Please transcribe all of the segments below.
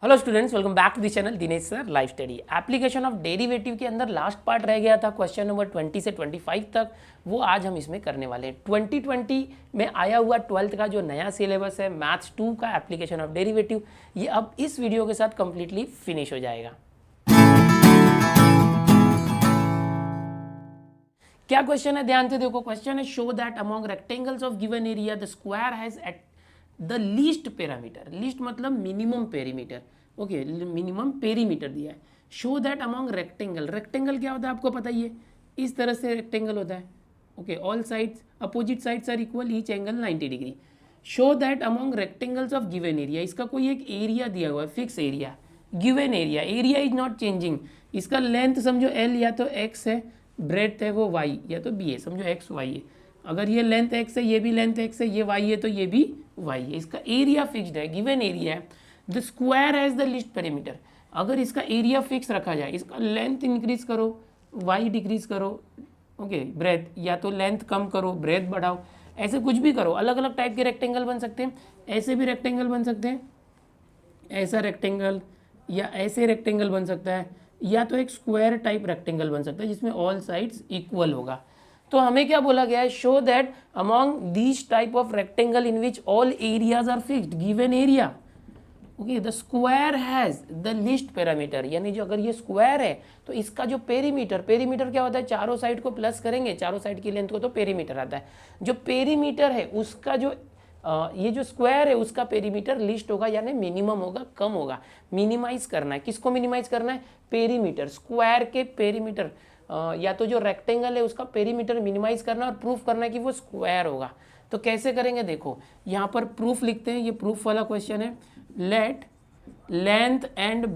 Hello students, welcome back to the channel Dinesh sir live study. Application of derivative के अंदर last part रह गया था क्वेश्चन नंबर 20 से 25 तक, वो आज हम इसमें करने वाले हैं। 2020 में आया हुआ 12th का जो नया सिलेबस है मैथ्स 2 का एप्लीकेशन ऑफ डेरिवेटिव, ये अब इस वीडियो के साथ कंप्लीटली फिनिश हो जाएगा। क्या क्वेश्चन है, ध्यान से देखो। क्वेश्चन है show that among rectangles of given area the square has at the least parameter. Least मतलब minimum perimeter, okay, minimum perimeter दिया है। Show that among rectangle, rectangle क्या होता है आपको पता ही है, इस तरह से रेक्टेंगल होता है, okay, all sides opposite sides are equal, each angle 90 degree. Show that among rectangles of given area, इसका कोई एक एरिया दिया हुआ है, fix area, given area, area is not changing. इसका लेंथ समझो एल या तो एक्स है, ब्रेड्थ है वो वाई या तो बी है, समझो एक्स वाई है। अगर ये लेंथ एक्स है, ये भी लेंथ एक्स है, ये वाई है तो ये भी वाई है। इसका एरिया फिक्स्ड है, गिवन एरिया है। The square has the least perimeter, अगर इसका एरिया फिक्स रखा जाए, इसका लेंथ इंक्रीज करो, वाई डिक्रीज करो, ओके, ब्रेथ, या तो लेंथ कम करो ब्रेथ बढ़ाओ, ऐसे कुछ भी करो। अलग अलग टाइप के रेक्टेंगल बन सकते हैं, ऐसे भी रेक्टेंगल बन सकते हैं, ऐसा रेक्टेंगल या ऐसे रेक्टेंगल बन सकता है, या तो एक स्क्वायर टाइप रेक्टेंगल बन सकता है जिसमें ऑल साइड्स इक्वल होगा। तो हमें क्या बोला गया है, show that among these type of rectangle in which all areas are fixed given area, okay, the square has the least parameter, यानी जो अगर ये स्क्वायर है तो इसका जो पेरीमीटर, पेरीमीटर क्या होता है, चारों साइड को प्लस करेंगे, चारों साइड की लेंथ को, तो पेरीमीटर आता है। जो पेरीमीटर है उसका जो ये जो स्क्वायर है उसका पेरीमीटर लिस्ट होगा, यानी मिनिमम होगा, कम होगा। मिनिमाइज करना है, किसको मिनिमाइज करना है, पेरीमीटर, स्क्वायर के पेरीमीटर, या तो जो रेक्टेंगल है उसका पेरीमीटर मिनिमाइज करना और प्रूफ करना है कि वो स्क्वायर होगा। तो कैसे करेंगे, देखो यहाँ पर प्रूफ लिखते हैं, ये प्रूफ वाला क्वेश्चन है। Let length and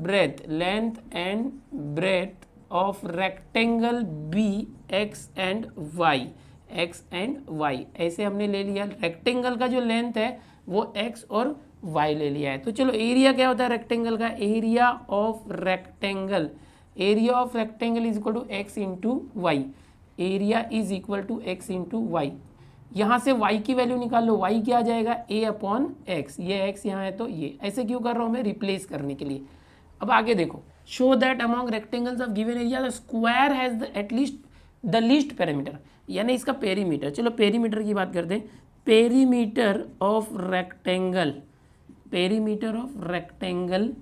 breadth of rectangle be X and Y, X and Y, ऐसे हमने ले लिया। रेक्टेंगल का जो लेंथ है वो एक्स और वाई ले लिया है। तो चलो, एरिया क्या होता है रेक्टेंगल का, area of rectangle, area of rectangle is equal to X into Y, area is equal to X into Y. यहाँ से y की वैल्यू निकाल लो, y क्या आ जाएगा, a अपॉन एक्स, ये x यहाँ है तो ये, ऐसे क्यों कर रहा हूँ मैं, रिप्लेस करने के लिए। अब आगे देखो, show that among rectangles of given area the square has the at least the least parameter, यानी इसका पेरीमीटर। चलो पेरीमीटर की बात करते हैं। Perimeter of rectangle, perimeter of rectangle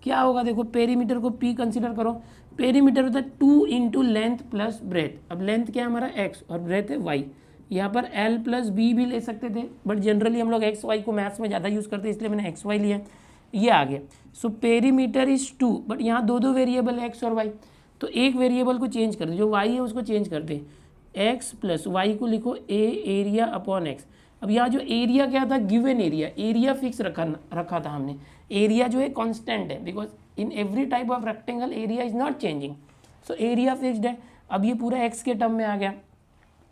क्या होगा, देखो पेरीमीटर को p कंसिडर करो। पेरीमीटर होता है 2 इंटू लेंथ प्लस ब्रेथ। अब लेंथ क्या है हमारा x और ब्रेथ है y, यहाँ पर l प्लस बी भी ले सकते थे, बट जनरली हम लोग एक्स वाई को मैथ्स में ज़्यादा यूज़ करते हैं, इसलिए मैंने एक्स वाई लिया, ये आ गया। सो पेरीमीटर इज 2, बट यहाँ दो वेरिएबल है एक्स और वाई, तो एक वेरिएबल को चेंज कर दे, जो वाई है उसको चेंज कर दे, एक्स प्लस वाई को लिखो ए एरिया अपॉन एक्स। अब यहाँ जो एरिया क्या था, गिवन एरिया, एरिया फिक्स रखा था हमने, एरिया जो है कांस्टेंट है, because in every type of rectangle area is not changing, so area fixed है। अब ये पूरा एक्स के टर्म में आ गया,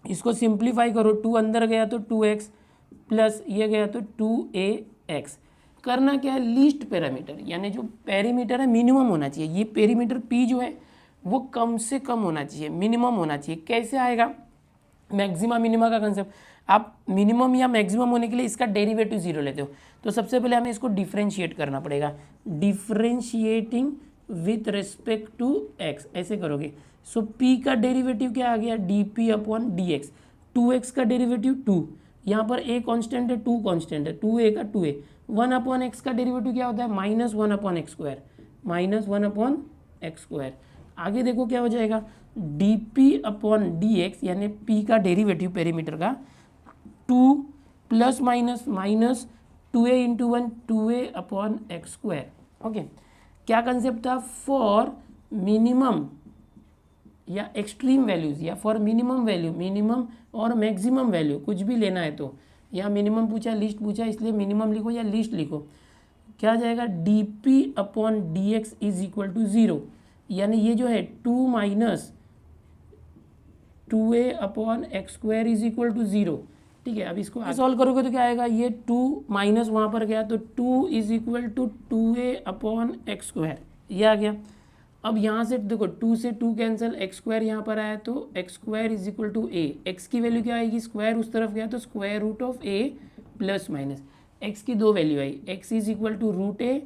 इसको सिंप्लीफाई करो, 2 अंदर गया तो 2x प्लस ये गया तो 2ax। करना क्या है, लीस्ट पैरामीटर, यानी जो पेरीमीटर है मिनिमम होना चाहिए, ये पेरीमीटर p जो है वो कम से कम होना चाहिए, मिनिमम होना चाहिए। कैसे आएगा, मैक्सिमा मिनिमा का कंसेप्ट, आप मिनिमम या मैक्सिमम होने के लिए इसका डेरिवेटिव 0 लेते हो, तो सबसे पहले हमें इसको डिफ्रेंशिएट करना पड़ेगा, differentiating with respect to x, ऐसे करोगे। सो p का डेरिवेटिव क्या आ गया, dp अपॉन dx, 2x का डेरिवेटिव 2, यहाँ पर a कांस्टेंट है, 2 कांस्टेंट है, 2a का 2a, 1 अपॉन x का डेरिवेटिव क्या होता है, minus 1 upon X square, minus 1 upon X square. आगे देखो क्या हो जाएगा, dp अपॉन dx, यानी p का डेरिवेटिव पेरीमीटर का 2 plus minus minus 2a into 1, 2a upon X square, okay. क्या कंसेप्ट था, फॉर मिनिमम या एक्सट्रीम वैल्यूज़, या फॉर मिनिमम वैल्यू, मिनिमम और मैक्सिमम वैल्यू कुछ भी लेना है तो, यहाँ मिनिमम पूछा, लिस्ट पूछा, इसलिए मिनिमम लिखो या लिस्ट लिखो। क्या आ जाएगा, dp upon dx is equal to 0, यानी ये जो है 2 minus 2a upon X square is equal to 0, ठीक है। अब इसको सॉल्व करोगे तो क्या आएगा, ये 2 माइनस वहाँ पर गया तो 2 is equal to 2a upon X square, ये आ गया। अब यहाँ से देखो 2 से 2 कैंसिल, एक्स स्क्वायर यहाँ पर आया तो x square is equal to a, x की वैल्यू क्या आएगी, स्क्वायर उस तरफ गया तो square root of a plus minus, x की 2 वैल्यू आई, x is equal to root a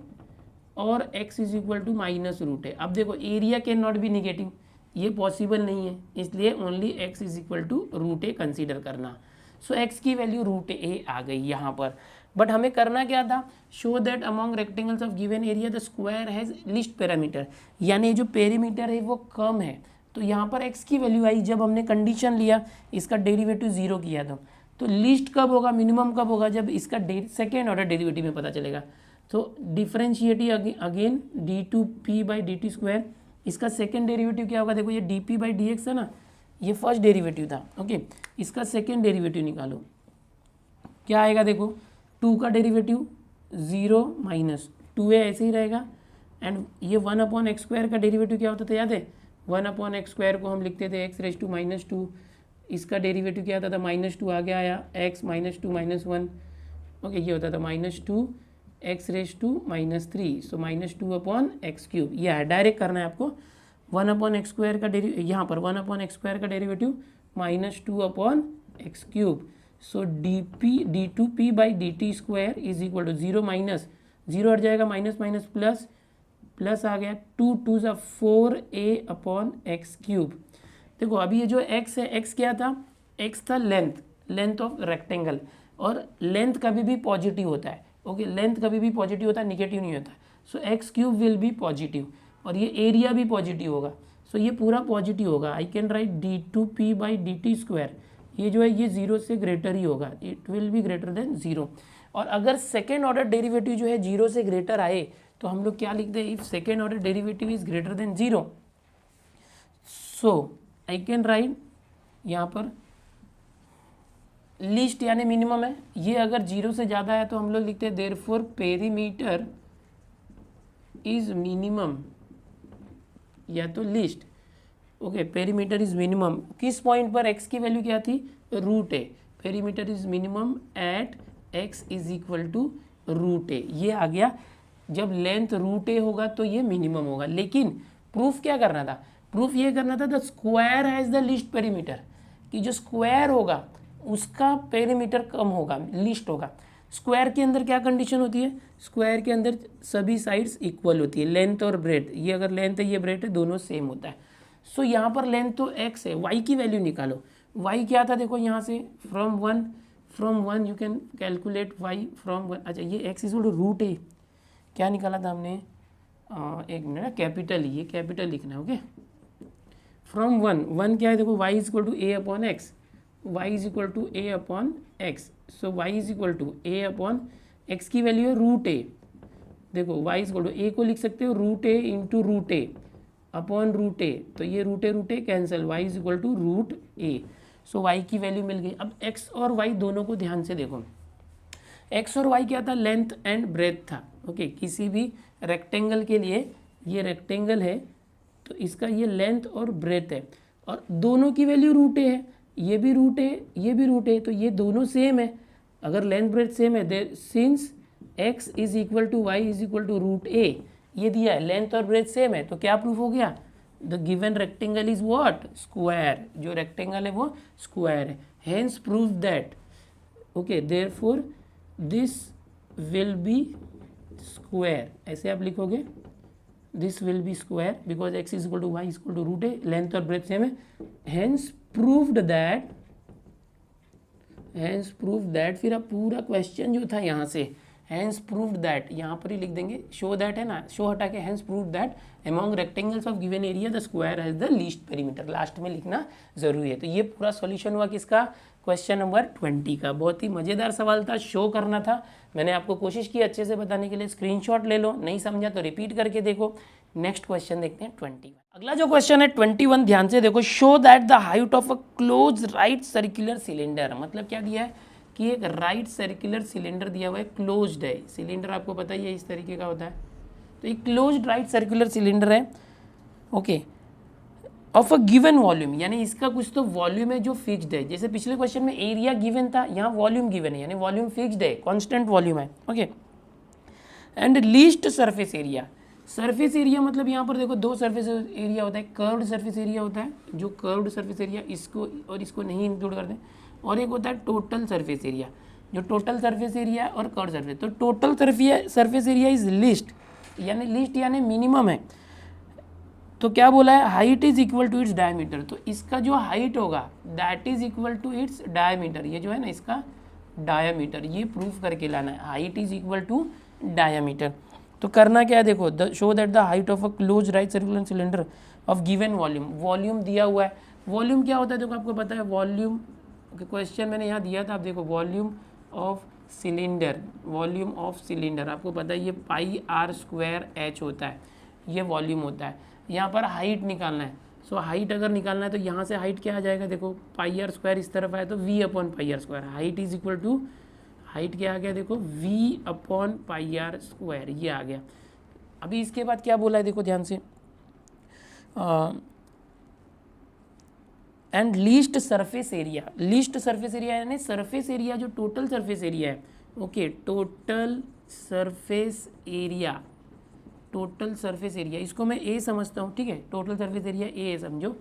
और x is equal to minus root a. अब देखो area can not be negative, ये पॉसिबल नहीं है, इसलिए only x is equal to root a consider करना। सो x की वैल्यू रूट ए आ गई यहाँ पर। बट हमें करना क्या था, show that among rectangles of given area the square has least parameter, यानी जो पेरीमीटर है वो कम है। तो यहाँ पर x की वैल्यू आई जब हमने कंडीशन लिया, इसका डेरिवेटिव जीरो किया था। तो लीस्ट कब होगा, मिनिमम कब होगा, जब इसका सेकेंड ऑर्डर डेरिवेटिव में पता चलेगा। तो differentiative again d two p by D T square, इसका सेकेंड डेरिवेटिव क्या होगा, देखो ये d p by d x है ना, ये फर्स्ट डेरिवेटिव था। ओके, इसका सेकेंड डेरिवेटिव निकालो, क्या आएगा, देखो 2 का डेरिवेटिव 0 माइनस 2 ऐसे ही रहेगा। एंड ये 1/x² का डेरिवेटिव क्या होता था, याद है, 1/x² को हम लिखते थे x⁻²। इसका डेरिवेटिव क्या होता था, -2 आगे आया x -2 -1। ओके, ये होता था -2 x⁻³ सो -2/x³। ये है, डायरेक्ट करना है आपको। 1/x² का यहाँ पर 1/x² का derivative -2/x³। So d2p by D T square is equal to 0 minus 0 हट जाएगा, माइनस माइनस प्लस प्लस आ गया 2 2 4a/x³। देखो अभी ये जो x है, x क्या था, x था लेंथ ऑफ रेक्टेंगल, और लेंथ कभी भी पॉजिटिव होता है। ओके, लेंथ कभी भी पॉजिटिव होता है, निगेटिव नहीं होता। सो x³ विल बी पॉजिटिव, और ये एरिया भी पॉजिटिव होगा। सो ये पूरा पॉजिटिव होगा। I can write d2p by D T square, ये जो है ये 0 से ग्रेटर ही होगा, it will be greater than 0। और अगर सेकेंड ऑर्डर डेरिवेटिव जो है 0 से ग्रेटर आए तो हम लोग क्या लिखते हैं, if second order derivative is greater than 0, so I can write यहाँ पर लीस्ट यानी मिनिमम है, ये अगर 0 से ज़्यादा है तो हम लोग लिखते हैं देयरफॉर पेरीमीटर इज मिनिमम या तो least. Okay, perimeter is minimum किस पॉइंट पर, x की वैल्यू क्या थी, root a. Perimeter is minimum at x is equal to root a, ये आ गया। जब लेंथ रूट ए होगा तो ये मिनिमम होगा। लेकिन प्रूफ क्या करना था, प्रूफ ये करना था the square has the least perimeter, कि जो स्क्वायर होगा उसका पेरीमीटर कम होगा, लीस्ट होगा। स्क्वायर के अंदर क्या कंडीशन होती है, स्क्वायर के अंदर सभी साइड्स इक्वल होती है, लेंथ और ब्रेथ। ये अगर लेंथ है, ये ब्रेथ है, दोनों सेम होता है। सो यहाँ पर लेंथ तो x है, y की वैल्यू निकालो। y क्या था, देखो यहाँ से from one you can calculate y from 1। अच्छा, ये x इज रूट ए, क्या निकाला था हमने, एक मिनट, कैपिटल, ये कैपिटल लिखना है। ओके, फ्रॉम 1 क्या है, देखो y is equal to a/x, y is equal to a/x। So y is equal to a/x की वैल्यू है रूट ए। देखो y is equal to a को लिख सकते हो root A into root A upon root A, तो ये root A cancel, y is equal to root A. So y की वैल्यू मिल गई। अब x और y दोनों को ध्यान से देखो, x और y क्या था, लेंथ एंड ब्रेथ था। ओके, किसी भी रेक्टेंगल के लिए, ये रेक्टेंगल है तो इसका ये लेंथ और ब्रेथ है, और दोनों की वैल्यू रूट ए है, ये भी रूट ए, ये भी रूट ए, तो ये दोनों सेम है। अगर लेंथ ब्रेथ सेम है, since x is equal to Y is equal to root a, ये दिया है, लेंथ और ब्रेथ सेम है, तो क्या प्रूफ हो गया, the given rectangle is what, square. जो रेक्टेंगल है वो स्क्वायर है, hence proof that. Okay, therefore this will be square, ऐसे आप लिखोगे, this will be square because x is equal to Y is equal to root A, length और breadth same है। Hence proved that, फिर अब पूरा question जो था यहाँ से, हेंस प्रूव्ड दैट, यहाँ पर ही लिख देंगे, शो दैट है ना, शो हटा के hence proved that among rectangles of given area the square has the least perimeter, last में लिखना जरूरी है। तो ये पूरा सॉल्यूशन हुआ किसका, क्वेश्चन नंबर 20 का। बहुत ही मज़ेदार सवाल था, शो करना था, मैंने आपको कोशिश की अच्छे से बताने के लिए। स्क्रीनशॉट ले लो, नहीं समझा तो रिपीट करके देखो। नेक्स्ट क्वेश्चन देखते हैं 21। अगला जो क्वेश्चन है 21, ध्यान से देखो, show that the height of a close right circular cylinder, मतलब क्या दिया है कि एक राइट सर्कुलर सिलेंडर दिया हुआ है, क्लोज्ड है। सिलेंडर आपको पता ही है इस तरीके का होता है, तो एक क्लोज्ड राइट सर्कुलर सिलेंडर है। Okay, of a given volume, यानी इसका कुछ तो वॉल्यूम है जो फिक्स्ड है। जैसे पिछले क्वेश्चन में एरिया गिवन था, यहाँ वॉल्यूम गिवन है, यानी वॉल्यूम फिक्स्ड है, कांस्टेंट वॉल्यूम है। Okay, and least surface area, surface area मतलब यहाँ पर देखो 2 सरफेस एरिया होता है, कर्व्ड सरफेस एरिया होता है, जो कर्व्ड सरफेस एरिया इसको और इसको नहीं इंक्लूड करते, और एक होता है टोटल सरफेस एरिया, जो टोटल सरफेस एरिया और कर्व्ड सरफेस। तो total surface area is least यानी लीस्ट यानी मिनिमम है। तो क्या बोला है, height is equal to its diameter, तो इसका जो हाइट होगा that is equal to its diameter, ये जो है ना इसका डायमीटर, ये प्रूफ करके लाना है, height is equal to diameter. तो करना क्या है देखो, show that the height of a close right circular cylinder of given volume, volume दिया हुआ है, वॉल्यूम क्या होता है देखो आपको पता है, वॉल्यूम क्वेश्चन मैंने यहाँ दिया था, आप देखो volume of cylinder, volume of cylinder आपको पता है ये पाई आर स्क्वायर एच होता है, ये वॉल्यूम होता है। यहाँ पर हाइट निकालना है, सो हाइट अगर निकालना है तो यहाँ से हाइट क्या आ जाएगा देखो, पाई आर स्क्वायर इस तरफ आया तो V upon pi are square, height is equal to, height क्या आ गया देखो V upon pi are square, ये आ गया। अभी इसके बाद क्या बोला है देखो ध्यान से, and least surface area, least surface area यानी सरफेस एरिया जो टोटल सरफेस एरिया है, okay total surface area, total surface area इसको मैं ए समझता हूँ, ठीक है, टोटल सरफेस एरिया ए है समझो।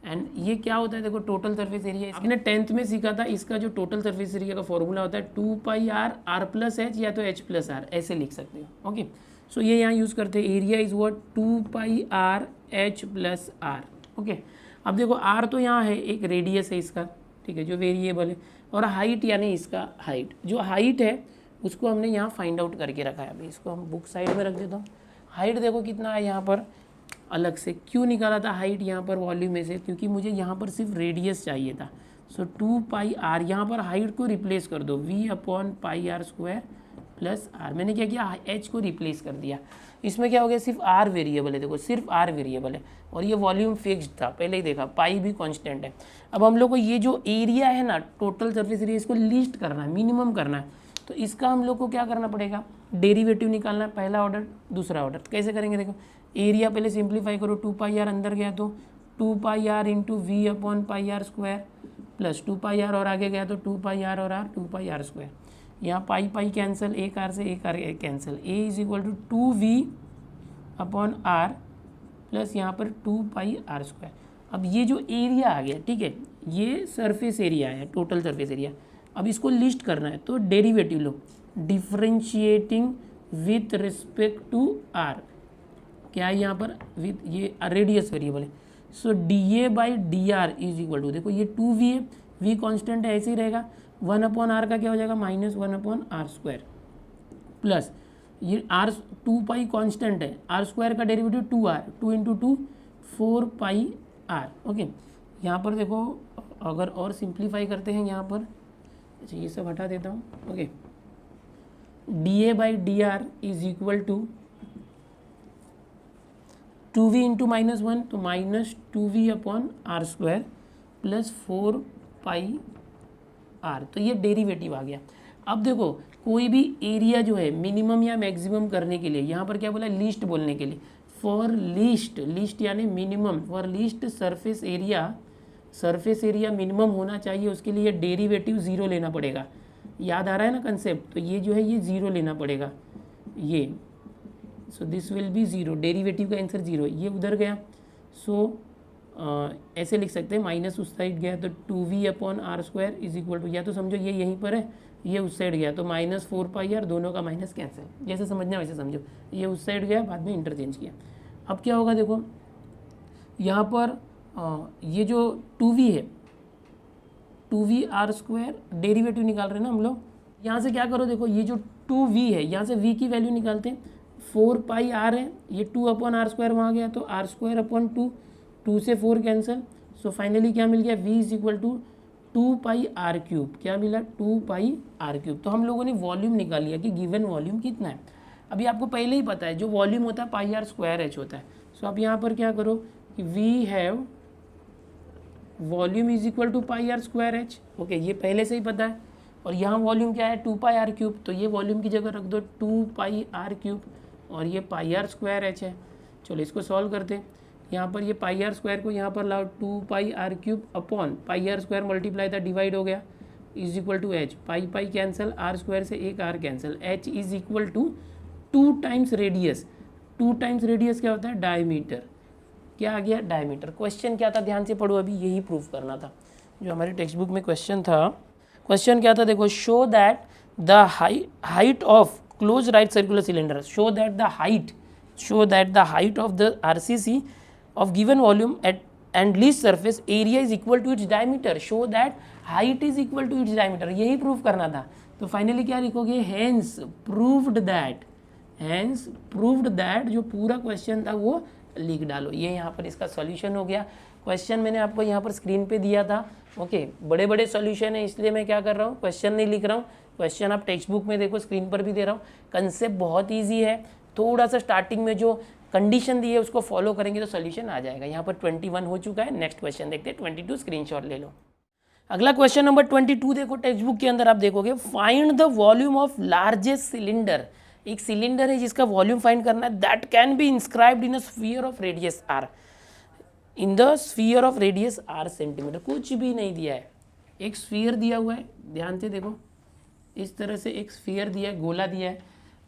एंड ये क्या होता है देखो टोटल सरफेस एरिया, आपने 10th में सीखा था, इसका जो टोटल सरफेस एरिया का फॉर्मूला होता है 2 pi are are plus H या तो एच प्लस आर, ऐसे लिख सकते हो। ओके सो ये यहाँ यूज़ करते हैं, area is what 2 pi R H plus R. Okay अब देखो आर तो यहाँ है, एक रेडियस है इसका, ठीक है, जो वेरिएबल है, और हाइट यानी इसका हाइट, जो हाइट है उसको हमने यहाँ फाइंड आउट करके रखा है। अभी इसको हम बुक साइड में रख देता हूँ। हाइट देखो कितना है यहाँ पर, अलग से क्यों निकाला था हाइट यहाँ पर वॉल्यूम में से, क्योंकि मुझे यहाँ पर सिर्फ रेडियस चाहिए था। सो 2 पाई आर, यहाँ पर हाइट को रिप्लेस कर दो, V upon pi are square plus R, मैंने क्या किया एच को रिप्लेस कर दिया। इसमें क्या हो गया, सिर्फ आर वेरिएबल है, देखो सिर्फ आर वेरिएबल है, और ये वॉल्यूम फिक्स्ड था, पहले ही देखा, पाई भी कांस्टेंट है। अब हम लोग को ये जो एरिया है ना टोटल सरफेस एरिया, इसको लीस्ट करना है, मिनिमम करना है, तो इसका हम लोग को क्या करना पड़ेगा, डेरिवेटिव निकालना है, पहला ऑर्डर दूसरा ऑर्डर। कैसे करेंगे देखो, एरिया पहले सिंप्लीफाई करो, 2 पाई आर अंदर गया तो 2 pi r into v upon pi are square plus 2 pi r और आगे गया तो 2 पाई आर और आर 2 पाई आर स्क्वायर, यहाँ पाई पाई कैंसिल, एक आर से एक r cancel, a is equal to 2 v upon r plus यहाँ पर 2 पाई आर स्क्वायर। अब ये जो एरिया आ गया, ठीक है, ये सरफेस एरिया है, टोटल सरफेस एरिया। अब इसको लिस्ट करना है तो डेरिवेटिव लो, differentiating with respect to r, क्या है यहाँ पर विथ, ये रेडियस वेरिएबल है, so d A by D R is equal to, देखो ये 2 वी है, वी कॉन्स्टेंट है ऐसे ही रहेगा, 1 अपॉन आर का क्या हो जाएगा minus 1 upon R square plus ये आर 2 पाई कॉन्स्टेंट है, आर स्क्वायर का derivative 2 R, 2 into 2 4 pi R. Okay यहाँ पर देखो अगर और सिंप्लीफाई करते हैं यहाँ पर, अच्छा ये सब हटा देता हूँ। Okay D A by D R is equal to 2v into minus 1 तो minus 2v upon R square plus 4 pi R, तो ये डेरिवेटिव आ गया। अब देखो कोई भी एरिया जो है मिनिमम या मैक्सिमम करने के लिए, यहाँ पर क्या बोला लीस्ट बोलने के लिए, फॉर लीस्ट, लीस्ट यानी minimum, for least surface area, surface area minimum होना चाहिए, उसके लिए डेरिवेटिव 0 लेना पड़ेगा। याद आ रहा है ना कंसेप्ट, तो ये जो है ये 0 लेना पड़ेगा, ये so this will B 0, derivative का आंसर 0, ये उधर गया, सो ऐसे लिख सकते हैं, माइनस उस साइड गया तो 2v upon R square is equal to, या तो समझो ये यहीं पर है, ये उस साइड गया तो माइनस 4 पाई आर, दोनों का माइनस कैंसिल, जैसे समझना वैसे समझो, ये उस साइड गया बाद में इंटरचेंज किया। अब क्या होगा देखो यहाँ पर ये जो 2v है, 2v आर स्क्वायर डेरिवेटिव निकाल रहे हैं ना हम लोग, यहाँ से क्या करो देखो ये जो 2v है यहाँ से v की वैल्यू निकालते हैं, 4 पाई आर है, ये 2 अपॉन आर स्क्वायर वहाँ गया तो आर स्क्वायर अपॉन 2, 2 से 4 कैंसिल, सो फाइनली क्या मिल गया, v is equal to 2 pi are cube, क्या मिला 2 पाई आर क्यूब। तो हम लोगों ने वॉल्यूम निकाल लिया कि गिवन वॉल्यूम कितना है। अभी आपको पहले ही पता है जो वॉल्यूम होता है पाई आर स्क्वायर एच होता है, सो आप यहाँ पर क्या करो कि we have volume is equal to pi are square H, okay ये पहले से ही पता है, और यहाँ वॉल्यूम क्या है 2 पाई आर क्यूब, तो ये वॉल्यूम की जगह रख दो 2 पाई आर क्यूब, और ये पाई आर स्क्वायर एच है। चलो इसको सॉल्व करते हैं, यहाँ पर ये पाई आर स्क्वायर को यहाँ पर लाओ 2 pi are cube upon pi are square multiply था डिवाइड हो गया is equal to h, pi pi cancel, r square से एक r cancel, h is equal to 2 times radius, 2 times radius क्या होता है डायमीटर, क्या आ गया डायमीटर। क्वेश्चन क्या था ध्यान से पढ़ो, अभी यही प्रूफ करना था जो हमारे टेक्स्ट बुक में क्वेश्चन था। क्वेश्चन क्या था देखो, show that the height of close right circular cylinder, show that the height show that the height of the RCC of given volume at and least surface area is equal to its diameter. Show that height is equal to its diameter. यही prove करना था. तो finally क्या लिखोगे, hence proved that जो पूरा question था वो लिख डालो. ये यहाँ पर इसका सॉल्यूशन हो गया. क्वेश्चन मैंने आपको यहाँ पर स्क्रीन पे दिया था. ओके, बड़े बड़े सॉल्यूशन है, इसलिए मैं क्या कर रहा हूँ, क्वेश्चन नहीं लिख रहा हूँ. क्वेश्चन आप टेक्स्ट बुक में देखो, स्क्रीन पर भी दे रहा हूँ. कंसेप्ट बहुत ईजी है. थोड़ा सा स्टार्टिंग में जो कंडीशन दी है उसको फॉलो करेंगे तो सोल्यूशन आ जाएगा. यहाँ पर 21 हो चुका है. नेक्स्ट क्वेश्चन देखते हैं. 22 स्क्रीनशॉट ले लो. अगला क्वेश्चन नंबर 22 देखो, टेक्स्ट बुक के अंदर आप देखोगे, find the volume of largest cylinder. एक सिलेंडर है जिसका वॉल्यूम फाइंड करना है. That can be inscribed in a sphere of radius R. In the sphere of radius R centimetre. कुछ भी नहीं दिया है, एक स्फीयर दिया हुआ है. ध्यान से देखो, इस तरह से एक स्फीयर दिया है, गोला दिया है.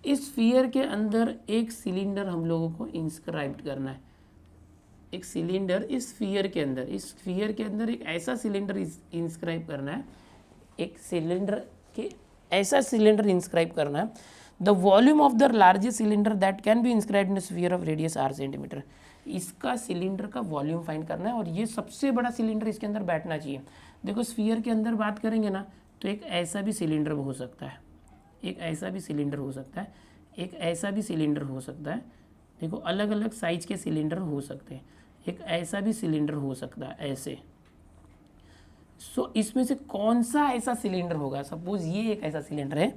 इस स्फीयर के अंदर एक सिलेंडर हम लोगों को इंस्क्राइब करना है. एक सिलेंडर इस स्फीयर के अंदर, इस स्फीयर के अंदर एक ऐसा सिलेंडर इंस्क्राइब करना है. एक सिलेंडर के ऐसा सिलेंडर इंस्क्राइब करना है. The volume of the largest cylinder that can be inscribed in sphere of radius R centimetre. इसका सिलेंडर का वॉल्यूम फाइंड करना है और ये सबसे बड़ा सिलेंडर इसके अंदर बैठना चाहिए. देखो, स्फीयर के अंदर बात करेंगे ना, तो एक ऐसा भी सिलेंडर हो सकता है, एक ऐसा भी सिलेंडर हो सकता है, एक ऐसा भी सिलेंडर हो सकता है. देखो, अलग अलग साइज के सिलेंडर हो सकते हैं. एक ऐसा भी सिलेंडर हो सकता है, ऐसे. सो इसमें से कौन सा ऐसा सिलेंडर होगा? सपोज ये एक ऐसा सिलेंडर है.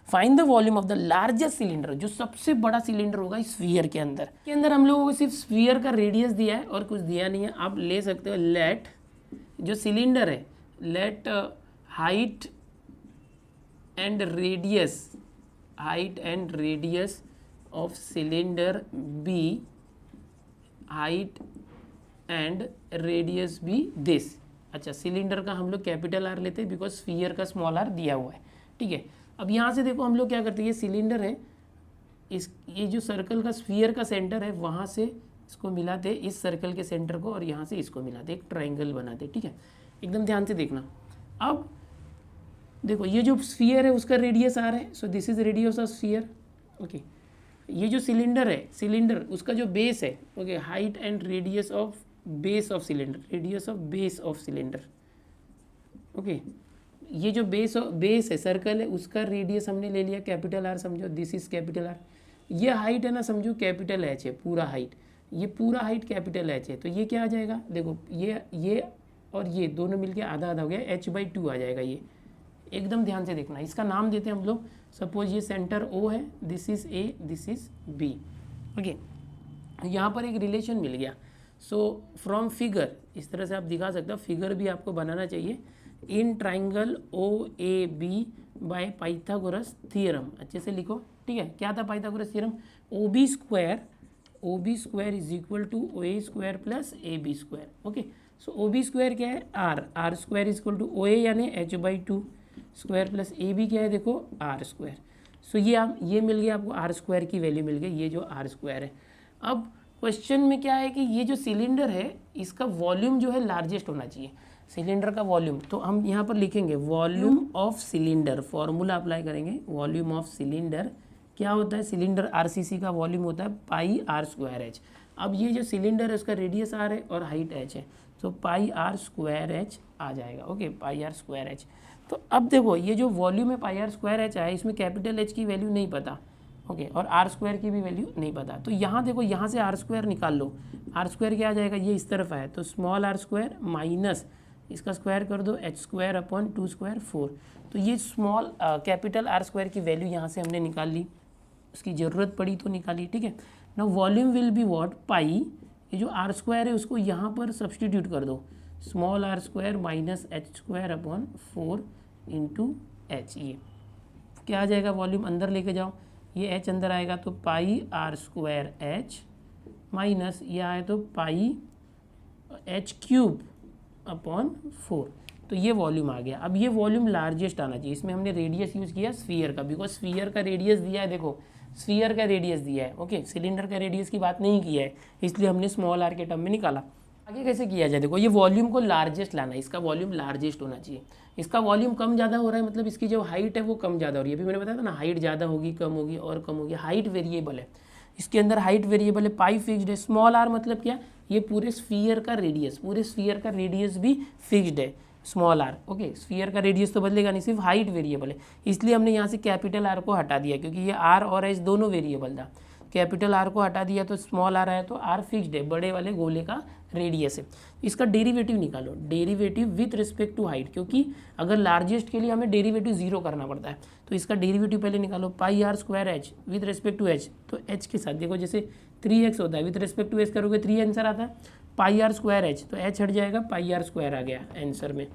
Find the volume of the largest cylinder, जो सबसे बड़ा सिलेंडर होगा इस स्फीयर के अंदर. के अंदर हम लोगों को सिर्फ स्फीयर का रेडियस दिया है और कुछ दिया नहीं है. आप ले सकते हो लेट, जो सिलेंडर है, let height and radius of cylinder be, height and radius be this. अच्छा, सिलेंडर का हम लोग कैपिटल आर लेते हैं बिकॉज स्फीयर का स्मॉल आर दिया हुआ है. ठीक है. अब यहाँ से देखो, हम लोग क्या करते हैं, ये सिलेंडर है, ये जो सर्कल का स्फीयर का सेंटर है, वहाँ से इसको मिलाते, इस सर्कल के सेंटर को, और यहाँ से इसको मिलाते, एक ट्रायंगल बनाते. ठीक है, एकदम ध्यान से देखना. अब देखो, ये जो स्फीयर है उसका रेडियस आर है. So this is radius of sphere. Okay, ये जो सिलेंडर है, सिलेंडर उसका जो बेस है, okay, height and radius of base of cylinder, radius of base of cylinder. Okay, ये जो बेस है, सर्कल है, उसका रेडियस हमने ले लिया कैपिटल आर. समझो, दिस इज कैपिटल आर. ये हाइट है ना, समझो कैपिटल एच है, पूरा हाइट, ये पूरा हाइट कैपिटल एच है. तो ये क्या आ जाएगा, देखो, ये और ये दोनों मिलके आधा आधा हो गया, h/2 आ जाएगा. ये एकदम ध्यान से देखना. इसका नाम देते हैं हम लोग. सपोज ये सेंटर O है, this is A, this is B. Okay, यहाँ पर एक रिलेशन मिल गया. सो फ्रॉम फिगर, इस तरह से आप दिखा सकते हो. फिगर भी आपको बनाना चाहिए. In triangle OAB by Pythagoras theorem. अच्छे से लिखो. ठीक है, क्या था Pythagoras theorem? OB square is equal to OA square plus AB square. Okay, so OB square क्या है? R square is equal to OA यानी h/2 स्क्वायर प्लस AB क्या है? देखो, R स्क्वायर. सो ये मिल गया आपको, R स्क्वायर की वैल्यू मिल गई, ये जो R स्क्वायर है. अब क्वेश्चन में क्या है कि ये जो सिलेंडर है, इसका वॉल्यूम जो है लार्जेस्ट होना चाहिए. सिलेंडर का वॉल्यूम, तो हम यहाँ पर लिखेंगे volume of cylinder. Formula apply करेंगे. वॉल्यूम ऑफ सिलेंडर क्या होता है? सिलेंडर RCC का वॉल्यूम होता है पाई R स्क्वायर H. अब ये जो सिलेंडर है उसका रेडियस R है और हाइट H है, तो पाई R स्क्वायर H आ जाएगा. ओके, पाई R स्क्वायर H. तो अब देखो, ये जो वॉल्यूम है पाई R स्क्वायर H आया, इसमें कैपिटल H की वैल्यू नहीं पता. ओके, और R स्क्वायर की भी वैल्यू नहीं पता. तो यहाँ देखो, यहाँ से R स्क्वायर निकाल लो. R स्क्वायर क्या आ जाएगा? ये इस तरफ आया, तो स्मॉल r स्क्वायर माइनस इसका स्क्वायर कर दो, h स्क्वायर अपॉन 2 स्क्वायर 4. तो ये स्मॉल कैपिटल R स्क्वायर की वैल्यू यहाँ से हमने निकाल ली. उसकी ज़रूरत पड़ी तो निकाली. ठीक है. Now volume will be what? Pi, ये जो R स्क्वायर है उसको यहाँ पर सब्सटीट्यूट कर दो. Small r square minus h square upon 4 into h. ये क्या आ जाएगा? वॉल्यूम अंदर लेके जाओ, ये h अंदर आएगा, तो पाई R स्क्वायर h माइनस ये आए तो पाई h क्यूब अपॉन 4. तो ये वॉल्यूम आ गया. अब ये वॉल्यूम लार्जेस्ट आना चाहिए. इसमें हमने रेडियस यूज़ किया स्फीयर का, बिकॉज स्फीयर का रेडियस दिया है. देखो, स्फीयर का रेडियस दिया है. ओके, सिलेंडर का रेडियस की बात नहीं किया है, इसलिए हमने स्मॉल r के टर्म में निकाला. आगे कैसे किया जाए? देखो, ये वॉल्यूम को लार्जेस्ट लाना है. इसका वॉल्यूम लार्जेस्ट होना चाहिए. इसका वॉल्यूम कम ज़्यादा हो रहा है, मतलब इसकी जो हाइट है वो कम ज़्यादा हो रही है. अभी मैंने बताया था ना, हाइट ज़्यादा होगी, कम होगी और कम होगी. हाइट वेरिएबल है, इसके अंदर हाइट वेरिएबल है, पाई फिक्स्ड है, स्मॉल आर मतलब क्या, ये पूरे स्फीयर का रेडियस, पूरे स्फीयर का रेडियस भी फिक्स्ड है, स्मॉल आर। ओके, स्फीयर का रेडियस तो बदलेगा नहीं, सिर्फ हाइट वेरिएबल है, इसलिए हमने यहाँ से कैपिटल आर को हटा दिया, क्योंकि ये आर और एच दोनों वेरिएबल था। कैपिटल आर को हटा दिया तो स्मॉल आर आया, तो आर फिक्स्ड है, बड़े वाले गोले का रेडियस है। इसका डेरिवेटिव निकालो, derivative with respect to height, क्योंकि अगर लार्जेस्ट के लिए हमें डेरिवेटिव जीरो करना पड़ता है, तो इसका डेरिवेटिव पहले निकालो, pi are square h with respect to h, तो एच के साथ देखो जैसे 3x होता है, विथ रिस्पेक्ट टू एच करोगे 3 आंसर आता है, पाई आर स्क्वायर एच, तो एच हट जाएगा, पाई आर स्क्वायर आ गया आंसर में,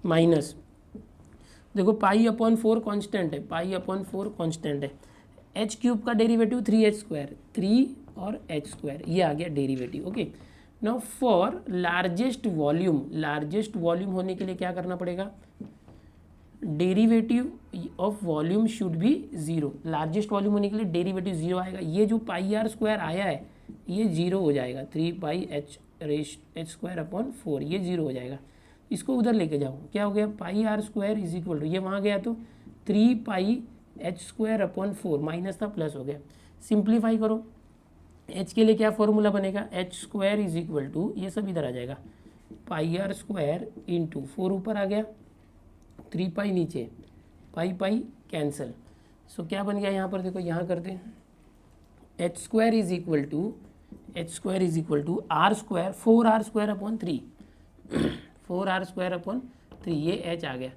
माइनस देखो पाई अपॉन 4 कॉन्स्टेंट है, पाई अपॉन 4 कॉन्स्टेंट है, एच क्यूब का डेरिवेटिव 3h स्क्वायर, 3 और h स्क्वायर, ये आ गया derivative. Okay, now for largest volume, largest volume होने के लिए क्या करना पड़ेगा, derivative of volume should be zero, largest volume होने के लिए डेरिवेटिव जीरो आएगा, ये जो पाई आर स्क्वायर आया है ये जीरो हो जाएगा, 3 पाई एच स्क्वायर अपॉन 4, ये जीरो हो जाएगा, इसको उधर लेके जाओ, क्या हो गया, pi are square is equal to, ये वहाँ गया तो 3 pi h square upon 4, minus था प्लस हो गया, सिंप्लीफाई करो, एच के लिए क्या फॉर्मूला बनेगा, h square is equal to, ये सब इधर आ जाएगा, पाई आर स्क्वायर इंटू 4 ऊपर आ गया, 3 पाई नीचे, पाई पाई कैंसिल, सो क्या बन गया यहाँ पर, देखो यहाँ करते हैं, h square is equal to, h square is equal to r square, 4r square upon 3 4r square upon 3, ये एच आ गया,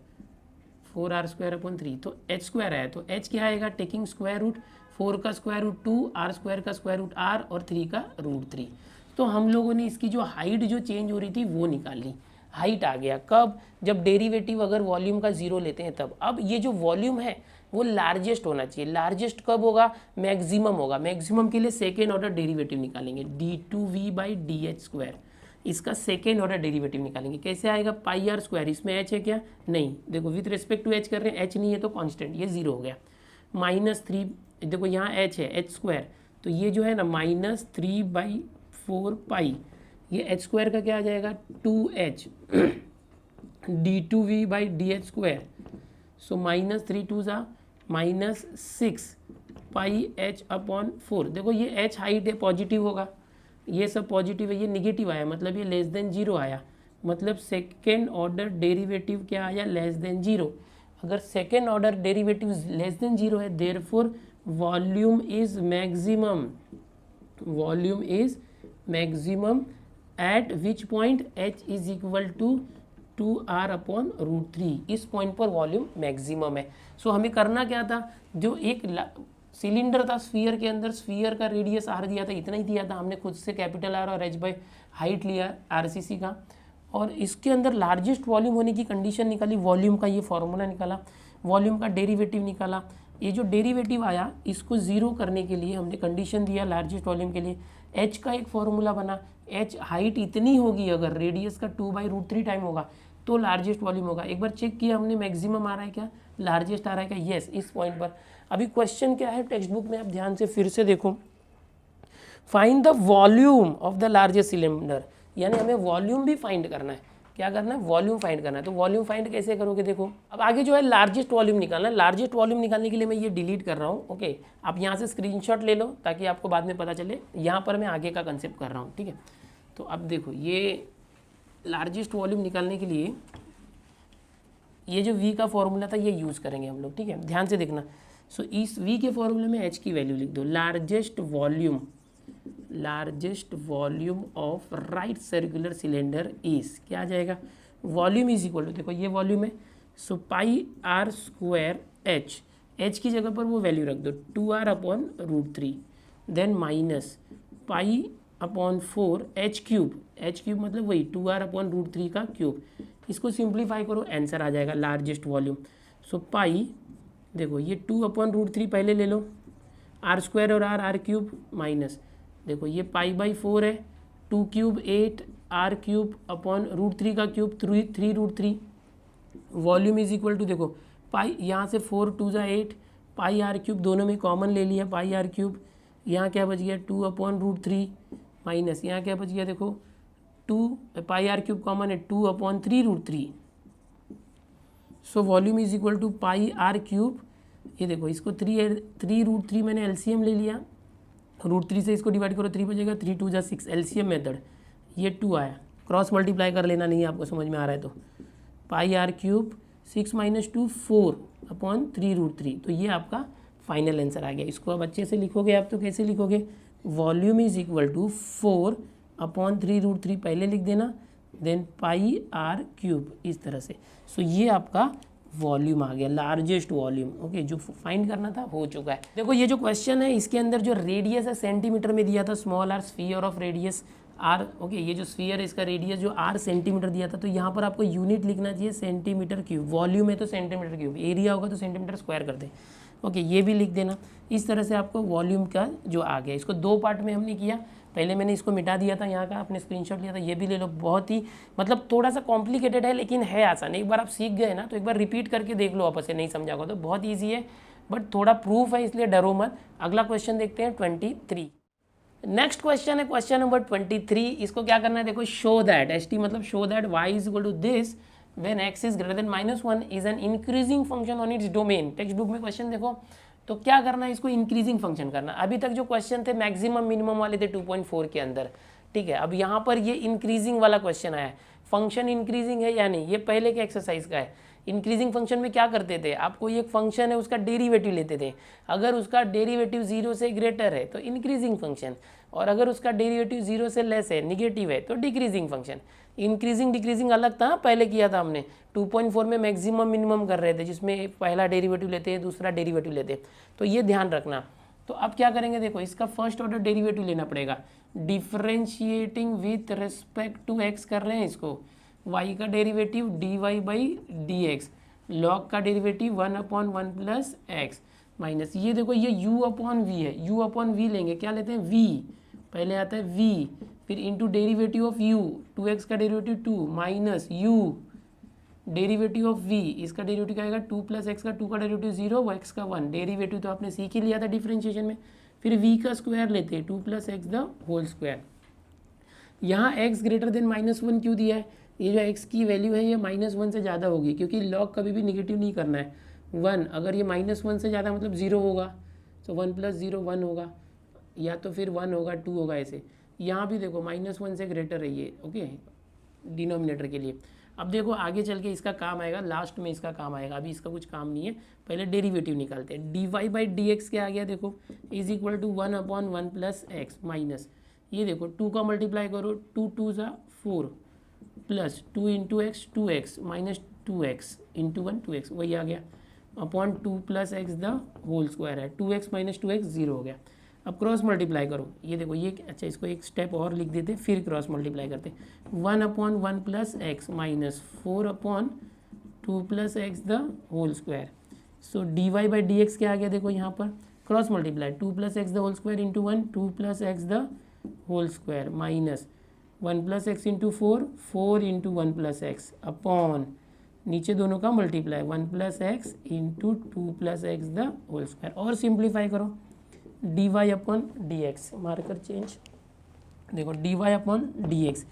4r स्क्वायर अपॉन 3, तो एच स्क्वायर आया, तो एच क्या आएगा, टेकिंग स्क्वायर रूट, 4 का स्क्वायर रूट 2, आर स्क्वायर का square root r और 3 का रूट 3। तो हम लोगों ने इसकी जो हाइट जो चेंज हो रही थी वो निकाल ली, हाइट आ गया, कब, जब डेरिवेटिव अगर वॉल्यूम का जीरो लेते हैं तब। अब ये जो वॉल्यूम है वो लार्जेस्ट होना चाहिए, लार्जेस्ट कब होगा, मैक्सिमम होगा, मैक्सिमम के लिए सेकेंड ऑर्डर डेरिवेटिव निकालेंगे, d2v by D H square, इसका सेकेंड ऑर्डर डेरिवेटिव निकालेंगे, कैसे आएगा, पाई आर स्क्वायर, इसमें एच है क्या, नहीं, देखो विथ रिस्पेक्ट टू एच कर रहे हैं, एच नहीं है तो कांस्टेंट, ये जीरो हो गया, माइनस 3, देखो यहाँ एच है, एच स्क्वायर, तो ये जो है ना माइनस 3 बाई 4 पाई, ये एच स्क्वायर का क्या आ जाएगा, 2h d2v by D H square, so minus 3 2 सा माइनस 6 पाई h अपॉन 4, देखो ये h हाइट है, पॉजिटिव होगा, ये सब पॉजिटिव है, ये निगेटिव आया, मतलब ये लेस देन जीरो आया, मतलब सेकेंड ऑर्डर डेरिवेटिव क्या आया, लेस देन जीरो। अगर second order derivative less than zero है, therefore volume is maximum, volume is maximum at which point h is equal to 2r upon root 3, इस point पर volume maximum है। सो हमें करना क्या था, जो एक सिलेंडर था स्फीयर के अंदर, स्फीयर का रेडियस आर दिया था, इतना ही दिया था, हमने खुद से कैपिटल आर और एच बाई हाइट लिया आरसीसी का, और इसके अंदर लार्जेस्ट वॉल्यूम होने की कंडीशन निकाली, वॉल्यूम का ये फॉर्मूला निकाला, वॉल्यूम का डेरिवेटिव निकाला, ये जो डेरिवेटिव आया इसको जीरो करने के लिए हमने कंडीशन दिया लार्जेस्ट वॉल्यूम के लिए, एच का एक फॉर्मूला बना, एच हाइट इतनी होगी, अगर रेडियस का 2/√3 टाइम होगा तो लार्जेस्ट वॉल्यूम होगा। एक बार चेक किया हमने, मैक्सिमम आ रहा है क्या, लार्जेस्ट आ रहा है क्या, यस, इस पॉइंट पर। अभी क्वेश्चन क्या है टेक्स्ट बुक में, आप ध्यान से फिर से देखो, find the volume of the largest cylinder, यानी हमें वॉल्यूम भी फाइंड करना है, क्या करना है, वॉल्यूम फाइंड करना है। तो वॉल्यूम फाइंड कैसे करोगे, देखो अब आगे जो है लार्जेस्ट वॉल्यूम निकालना है, लार्जेस्ट वॉल्यूम निकालने के लिए मैं ये डिलीट कर रहा हूँ, ओके, आप यहाँ से स्क्रीनशॉट ले लो ताकि आपको बाद में पता चले, यहाँ पर मैं आगे का कंसेप्ट कर रहा हूँ, ठीक है। तो अब देखो ये लार्जेस्ट वॉल्यूम निकालने के लिए ये जो v का फॉर्मूला था ये यूज़ करेंगे हम लोग, ठीक है, ध्यान से देखना। सो इस v के फॉर्मूले में h की वैल्यू लिख दो, largest volume of right circular cylinder is, क्या आ जाएगा, वॉल्यूम इज इक्वल टू, देखो ये वॉल्यूम है, so pi are square h की जगह पर वो वैल्यू रख दो 2r upon root 3, then minus pi upon 4 h cube मतलब वही 2r अपॉन रूट 3 का क्यूब, इसको सिंप्लीफाई करो, आंसर आ जाएगा लार्जेस्ट वॉल्यूम। सो पाई, देखो ये 2 अपॉन रूट 3 पहले ले लो, आर स्क्वायर और आर क्यूब माइनस, देखो ये पाई बाई 4 है, 2 cube 8, r cube upon root 3 का cube 3 root 3, volume is equal to, देखो पाई यहाँ से 4 2 ज़ा 8, पाई आर क्यूब दोनों में कॉमन ले लिया, पाई आर क्यूब, यहाँ क्या बच गया 2 अपॉन रूट 3 माइनस, यहाँ क्या बच गया, देखो 2 पाई आर क्यूब कॉमन है 2 upon 3 root 3, so volume is equal to pi are cube, ये देखो इसको 3 रूट 3 मैंने एलसीएम ले लिया, √3 से इसको डिवाइड करो 3 बचेगा, 3 2 जा 6, एलसीएम मेथड, ये 2 आया, क्रॉस मल्टीप्लाई कर लेना, नहीं आपको समझ में आ रहा है तो पाई आर क्यूब 6 - 2 4 अपॉन 3√3, तो ये आपका फाइनल आंसर आ गया। इसको अब अच्छे से लिखोगे आप, तो कैसे लिखोगे, volume is equal to 4 upon 3√3 पहले लिख देना, देन पाई आर क्यूब इस तरह से। सो ये आपका वॉल्यूम आ गया, लार्जेस्ट वॉल्यूम। ओके, जो फाइंड करना था हो चुका है। देखो ये जो क्वेश्चन है इसके अंदर जो रेडियस है सेंटीमीटर में दिया था, small r sphere of radius r. Okay, ये जो स्फीयर है इसका रेडियस जो आर सेंटीमीटर दिया था, तो यहाँ पर आपको यूनिट लिखना चाहिए सेंटीमीटर क्यूब, वॉल्यूम है तो सेंटीमीटर क्यूब, एरिया होगा तो सेंटीमीटर स्क्वायर कर दे। ओके, ये भी लिख देना। इस तरह से आपको वॉल्यूम का जो आ गया, इसको 2 पार्ट में हमने किया। पहले मैंने इसको मिटा दिया था, यहाँ का आपने स्क्रीनशॉट लिया था, ये भी ले लो। बहुत ही मतलब थोड़ा सा कॉम्प्लिकेटेड है लेकिन है आसान। एक बार आप सीख गए ना तो एक बार रिपीट करके देख लो, आपस से नहीं समझा होगा तो बहुत ईजी है, बट थोड़ा प्रूफ है इसलिए डरो मत। अगला क्वेश्चन देखते हैं 23। नेक्स्ट क्वेश्चन है क्वेश्चन नंबर 23। इसको क्या करना है, देखो, शो दैट, एसटी मतलब show that y is equal to this when x is greater than -1 is an increasing function on its domain. Text book में क्वेश्चन देखो, तो क्या करना है, इसको इंक्रीजिंग फंक्शन करना। अभी तक जो क्वेश्चन थे मैक्सिमम मिनिमम वाले थे 2.4 के अंदर, ठीक है। अब यहाँ पर ये इंक्रीजिंग वाला क्वेश्चन आया है, फंक्शन इंक्रीजिंग है या नहीं, ये पहले के एक्सरसाइज का है। इंक्रीजिंग फंक्शन में क्या करते थे, आपको एक फंक्शन है उसका डेरिवेटिव लेते थे, अगर उसका डेरिवेटिव 0 से ग्रेटर है तो इंक्रीजिंग फंक्शन, और अगर उसका डेरिवेटिव 0 से लेस है, निगेटिव है, तो डिक्रीजिंग फंक्शन। इंक्रीजिंग डिक्रीजिंग अलग था, पहले किया था हमने 2.4 में मैक्सिमम मिनिमम कर रहे थे, जिसमें पहला डेरिवेटिव लेते हैं दूसरा डेरिवेटिव लेते हैं, तो ये ध्यान रखना। तो अब क्या करेंगे, देखो इसका फर्स्ट ऑर्डर डेरिवेटिव लेना पड़ेगा, differentiating with respect to x कर रहे हैं इसको, y का डेरिवेटिव dy/dx, log का डेरिवेटिव 1/1 प्लस एक्स माइनस, ये देखो ये u/v है, u/v लेंगे, क्या लेते हैं v, पहले आता है v, फिर into derivative of u, 2x का derivative 2 minus u derivative of v, इसका डेरिवेटिव क्या आएगा 2 + x का 2 का डेरिवेटिव 0, x का 1, डेरिवेटिव तो आपने सीख ही लिया था डिफरेंशिएशन में। फिर v का स्क्वायर लेते हैं 2 + x द होल स्क्वायर। यहाँ x ग्रेटर देन -1 क्यों दिया है, ये जो x की वैल्यू है ये -1 से ज़्यादा होगी, क्योंकि log कभी भी निगेटिव नहीं करना है। 1 अगर ये -1 से ज़्यादा मतलब 0 होगा, तो 1 + 0 1 होगा, या तो फिर 1 होगा 2 होगा, ऐसे। यहाँ भी देखो -1 से ग्रेटर है ये, ओके, डिनोमिनेटर के लिए। अब देखो आगे चल के इसका काम आएगा, लास्ट में इसका काम आएगा, अभी इसका कुछ काम नहीं है, पहले डेरिवेटिव निकालते हैं। dy/dx क्या आ गया, देखो is equal to 1/1 plus x minus, ये देखो 2 का मल्टीप्लाई करो, 2 2 ज़ा 4 plus 2 into x 2x minus 2x into 1 2x, वही आ गया, upon 2 + x the whole square है, 2x माइनस 2x 0 हो गया। अब क्रॉस मल्टीप्लाई करो, ये देखो ये, अच्छा इसको एक स्टेप और लिख देते, फिर क्रॉस मल्टीप्लाई करते, 1/1 plus x minus 4/2 + x the whole square. So dy/dx क्या आ गया, देखो यहाँ पर cross multiply, 2 + x the whole square into 1, 2 + x the whole square minus 1 + x into 4, 4 into 1 + x upon नीचे दोनों का मल्टीप्लाई 1 + x इंटू 2 + x द होल स्क्वायर, और सिंप्लीफाई करो dy/dx, मार्कर चेंज, देखो dy/dx,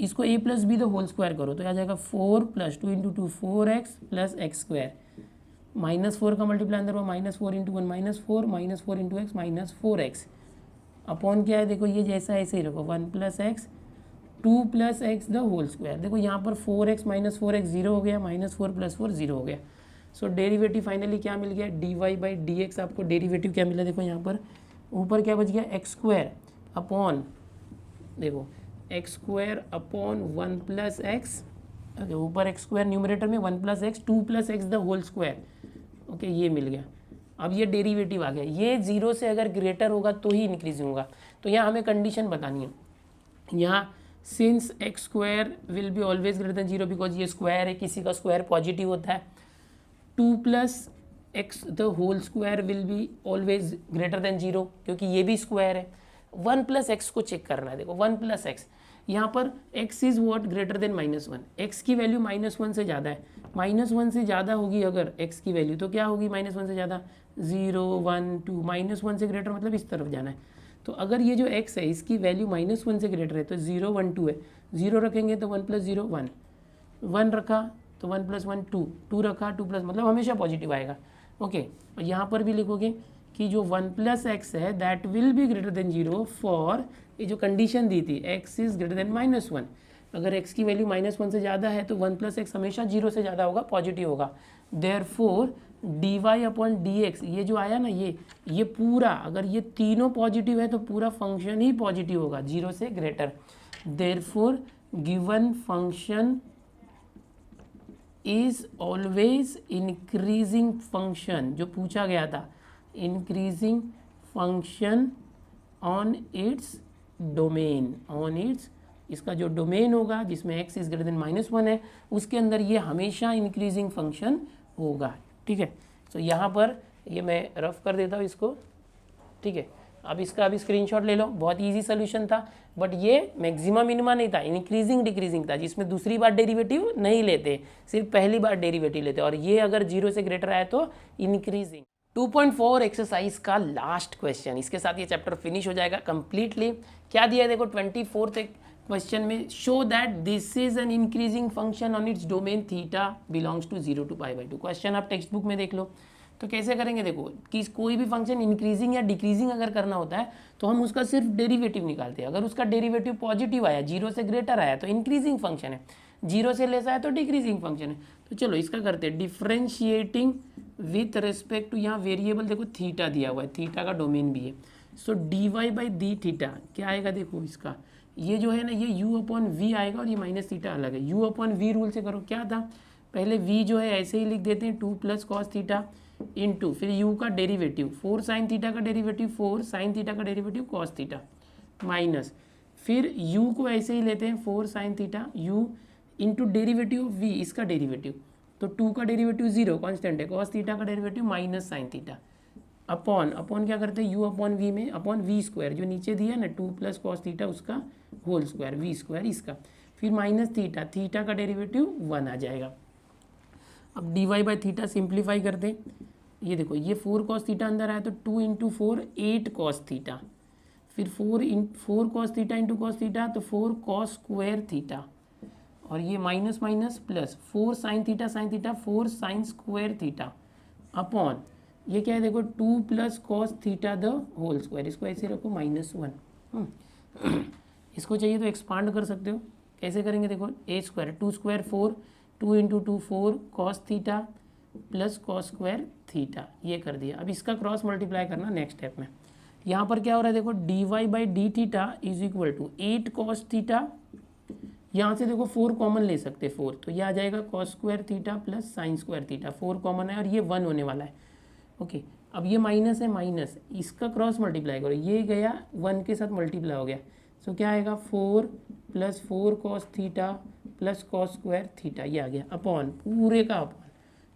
इसको a + b the whole square करो तो आ जाएगा 4 + 2 into 2 4x plus x square, -4 का मल्टीप्लाई अंदर हुआ, -4 into 1 -4, -4 into x -4x, upon क्या है, देखो ये जैसा ऐसे ही रखो, 1 + x 2 + x the whole square. देखो यहाँ पर 4x - 4x 0 हो गया, -4 + 4 0 हो गया। सो डेरिवेटिव फाइनली क्या मिल गया, dy/dx, आपको डेरिवेटिव क्या मिला, देखो यहाँ पर ऊपर क्या बच गया, x² अपॉन, देखो x² अपॉन 1 + x, ऊपर x² न्यूमरेटर में 1 + x 2 + x the whole square, okay, ये मिल गया। अब ये डेरिवेटिव आ गया, ये 0 से अगर ग्रेटर होगा तो ही इंक्रीज होगा। तो यहाँ हमें कंडीशन बतानी है, यहाँ since x² will be always greater than 0, because ये स्क्वायर है, किसी का स्क्वायर पॉजिटिव होता है। 2 + x the whole square will be always greater than 0, क्योंकि ये भी स्क्वायर है। 1 + x को चेक करना है, देखो 1 + x, यहाँ पर x is what greater than -1, x की वैल्यू -1 से ज़्यादा है, -1 से ज़्यादा होगी अगर x की वैल्यू, तो क्या होगी -1 से ज़्यादा, 0 1 2, -1 से ग्रेटर मतलब इस तरफ जाना है। तो अगर ये जो x है इसकी वैल्यू -1 से ग्रेटर है तो 0 1 2 है, 0 रखेंगे तो 1 + 0 1, 1 रखा तो 1 + 1 2, 2 रखा 2 + मतलब हमेशा पॉजिटिव आएगा, ओके। और यहाँ पर भी लिखोगे कि जो 1 प्लस एक्स है that will be greater than 0 for, ये जो कंडीशन दी थी x इज ग्रेटर देन -1, अगर x की वैल्यू -1 से ज़्यादा है तो 1 प्लस एक्स हमेशा 0 से ज़्यादा होगा, पॉजिटिव होगा। देयरफॉर dy अपॉन dx, ये जो आया ना ये पूरा, अगर ये तीनों पॉजिटिव है तो पूरा फंक्शन ही पॉजिटिव होगा 0 से greater. Therefore given function is always increasing function, जो पूछा गया था, increasing function on its domain, on it's, इसका जो डोमेन होगा जिसमें x इज ग्रेटर देन -1 है उसके अंदर ये हमेशा इंक्रीजिंग फंक्शन होगा। ठीक है, तो यहाँ पर ये मैं रफ कर देता हूँ इसको। ठीक है, अब इसका अभी स्क्रीनशॉट ले लो, बहुत इजी सोल्यूशन था, बट ये मैक्सिमा मिनिमा नहीं था, इंक्रीजिंग डिक्रीजिंग था, जिसमें दूसरी बार डेरिवेटिव नहीं लेते, सिर्फ पहली बार डेरिवेटिव लेते, और ये अगर 0 से ग्रेटर आए तो इंक्रीजिंग। 2.4 एक्सरसाइज का लास्ट क्वेश्चन, इसके साथ ये चैप्टर फिनिश हो जाएगा कंप्लीटली। क्या दिया है देखो 24th क्वेश्चन में, show that this is an increasing function on its domain theta belongs to 0 to π/2। Question आप टेक्स्ट बुक में देख लो। तो कैसे करेंगे देखो, कि कोई भी फंक्शन इंक्रीजिंग या डिक्रीजिंग अगर करना होता है तो हम उसका सिर्फ डेरिवेटिव निकालते हैं। अगर उसका डेरिवेटिव पॉजिटिव आया, 0 से ग्रेटर आया तो इंक्रीजिंग फंक्शन है, 0 से लेस आया तो डिक्रीजिंग फंक्शन है। तो चलो इसका करते हैं, डिफ्रेंशिएटिंग विथ रिस्पेक्ट टू, यहाँ वेरिएबल देखो थीटा दिया हुआ है, थीटा का डोमेन भी है। सो dy/d थीटा क्या आएगा देखो, इसका ये जो है ना ये u/v आएगा और ये माइनस थीटा अलग है। u/v रूल से करो, क्या था पहले v जो है ऐसे ही लिख देते हैं 2 + cos थीटा इंटू फिर u का डेरिवेटिव 4 sin थीटा का डेरिवेटिव 4 sin थीटा का डेरिवेटिव cos थीटा माइनस फिर u को ऐसे ही लेते हैं 4 sin theta u into derivative v, इसका डेरिवेटिव, तो 2 का डेरिवेटिव 0 कांस्टेंट है, cos थीटा का derivative minus sin theta upon क्या करते हैं u/v में अपॉन v स्क्वायर, जो नीचे दिया ना 2 + cos थीटा उसका होल स्क्वायर, v स्क्वायर इसका, फिर माइनस थीटा, थीटा का डेरिवेटिव 1 आ जाएगा। अब dy/थीटा सिंप्लीफाई करते हैं, ये देखो ये 4 cos थीटा अंदर आया तो 2 × 4 8 cos थीटा, फिर 4 cos theta into cos theta तो 4 cos स्क्वायर थीटा, और ये minus minus plus 4 sin theta 4 sin square theta upon ये क्या है देखो 2 + cos theta the whole square, इसको ऐसे रखो -1। इसको चाहिए तो एक्सपांड कर सकते हो, कैसे करेंगे देखो a² 2² 4 2 × 2 4 cos theta plus cos square theta, ये कर दिया। अब इसका क्रॉस मल्टीप्लाई करना नेक्स्ट स्टेप में। यहाँ पर क्या हो रहा है देखो dy/d theta is equal to 8 cos theta, यहाँ से देखो 4 कॉमन ले सकते 4, तो ये आ जाएगा cos square theta plus sine square theta, 4 common है और ये 1 होने वाला है। ओके, अब ये माइनस है माइनस, इसका क्रॉस मल्टीप्लाई करो, ये गया 1 के साथ मल्टीप्लाई हो गया, सो क्या आएगा 4 + 4 cos theta plus cos square theta, ये आ गया अपॉन पूरे का अपॉन,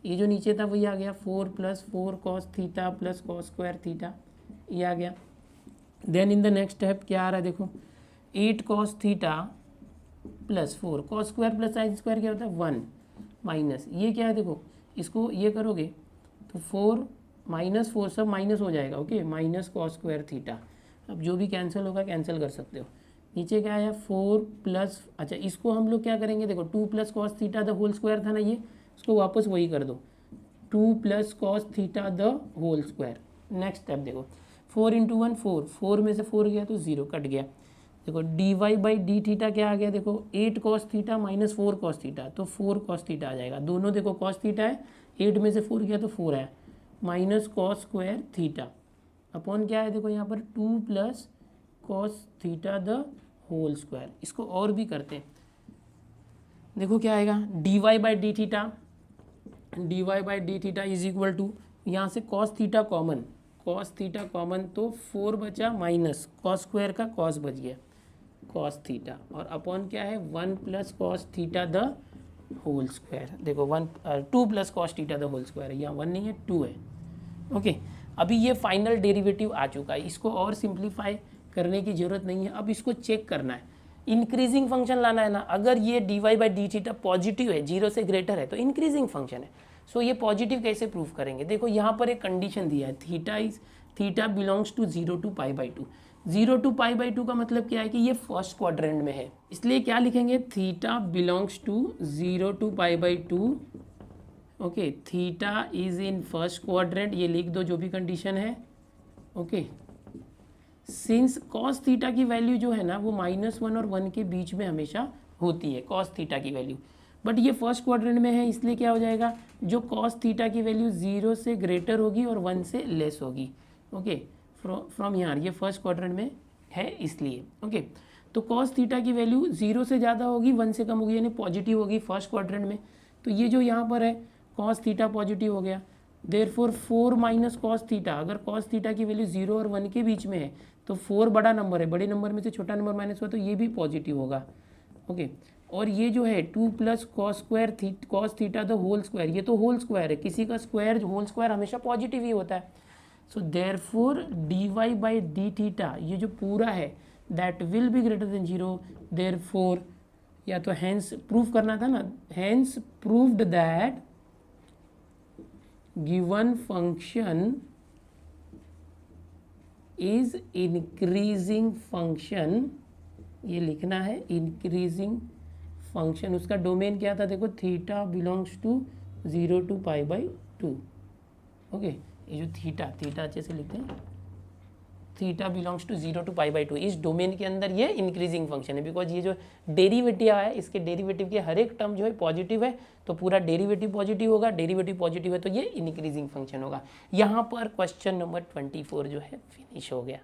ये जो नीचे था वही आ गया 4 + 4 cos theta plus cos square theta, ये आ गया। Then in the next step क्या आ रहा है देखो 8 cos theta plus 4 cos square plus sine square क्या होता है 1 माइनस, ये क्या है देखो इसको ये करोगे तो 4 - 4 सब माइनस हो जाएगा, okay, minus cos square theta. अब जो भी कैंसिल होगा कैंसिल कर सकते हो। नीचे क्या आया 4 प्लस, अच्छा इसको हम लोग क्या करेंगे देखो 2 + cos theta the whole square था ना, ये इसको वापस वही कर दो 2 + cos theta the whole square. Next step देखो 4 × 1 4, 4 में से 4 गया तो 0 कट गया। देखो dy/d थीटा क्या आ गया देखो 8 cos थीटा - 4 cos थीटा, तो 4 cos थीटा आ जाएगा, दोनों देखो cos थीटा है, 8 में से 4 गया तो 4 है, minus cos square theta upon क्या है देखो यहाँ पर 2 + cos theta the whole square. इसको और भी करते हैं, देखो क्या आएगा dy/d theta, dy/d theta is equal to, यहाँ से cos थीटा कॉमन तो 4 बचा माइनस cos स्क्वायर का cos बच गया cos थीटा, और अपॉन क्या है 1 + cos theta the whole square. देखो 2 + cos theta the whole square है, यहाँ 1 नहीं है 2 है। ओके, अभी ये फाइनल डेरिवेटिव आ चुका है, इसको और सिंप्लीफाई करने की ज़रूरत नहीं है। अब इसको चेक करना है, इंक्रीजिंग फंक्शन लाना है ना, अगर ये dy/d थीटा पॉजिटिव है 0 से ग्रेटर है तो इंक्रीजिंग फंक्शन है। सो ये पॉजिटिव कैसे प्रूव करेंगे, देखो यहाँ पर एक कंडीशन दिया है theta belongs to 0 to π/2। 0 to π/2 का मतलब क्या है कि ये फर्स्ट क्वाड्रेंट में है, इसलिए क्या लिखेंगे theta belongs to 0 to π/2। Okay, theta is in first quadrant, ये लिख दो जो भी कंडीशन है, ओके। सिंस कॉस थीटा की वैल्यू जो है ना वो -1 और 1 के बीच में हमेशा होती है, कॉस थीटा की वैल्यू। बट ये फर्स्ट क्वाड्रेंट में है, इसलिए क्या हो जाएगा, जो कॉस थीटा की वैल्यू 0 से ग्रेटर होगी और 1 से लेस होगी। ओके, फ्रॉम यहाँ ये फर्स्ट क्वाड्रेंट में है इसलिए। ओके, तो कॉस थीटा की वैल्यू 0 से ज़्यादा होगी, 1 से कम होगी, यानी पॉजिटिव होगी फर्स्ट क्वाड्रेंट में। तो ये जो यहाँ पर है कॉस थीटा पॉजिटिव हो गया, देयरफॉर 4 माइनस कॉस थीटा, अगर कॉस थीटा की वैल्यू 0 और 1 के बीच में है तो 4 बड़ा नंबर है, बड़े नंबर में से छोटा नंबर माइनस हुआ तो ये भी पॉजिटिव होगा। ओके, और ये जो है 2 plus cos theta the whole square, ये तो होल स्क्वायर है, किसी का स्क्वायर होल स्क्वायर हमेशा पॉजिटिव ही होता है। So therefore dy by d theta, ये जो पूरा है that will be greater than 0, therefore या तो हैंस प्रूव करना था ना, hence proved that given function is increasing function, ये लिखना है इंक्रीजिंग फंक्शन। उसका डोमेन क्या था देखो, theta belongs to 0 to π/2। Okay, ये जो थीटा अच्छे से लिखते हैं, थीटा बिलोंग्स टू 0 to π/2, इस डोमेन के अंदर ये इंक्रीजिंग फंक्शन है, बिकॉज ये जो डेरिवेटिव है इसके डेरिवेटिव के हर एक टर्म जो है पॉजिटिव है, तो पूरा डेरिवेटिव पॉजिटिव होगा, डेरिवेटिव पॉजिटिव है तो ये इंक्रीजिंग फंक्शन होगा। यहाँ पर क्वेश्चन नंबर 24 जो है फिनिश हो गया।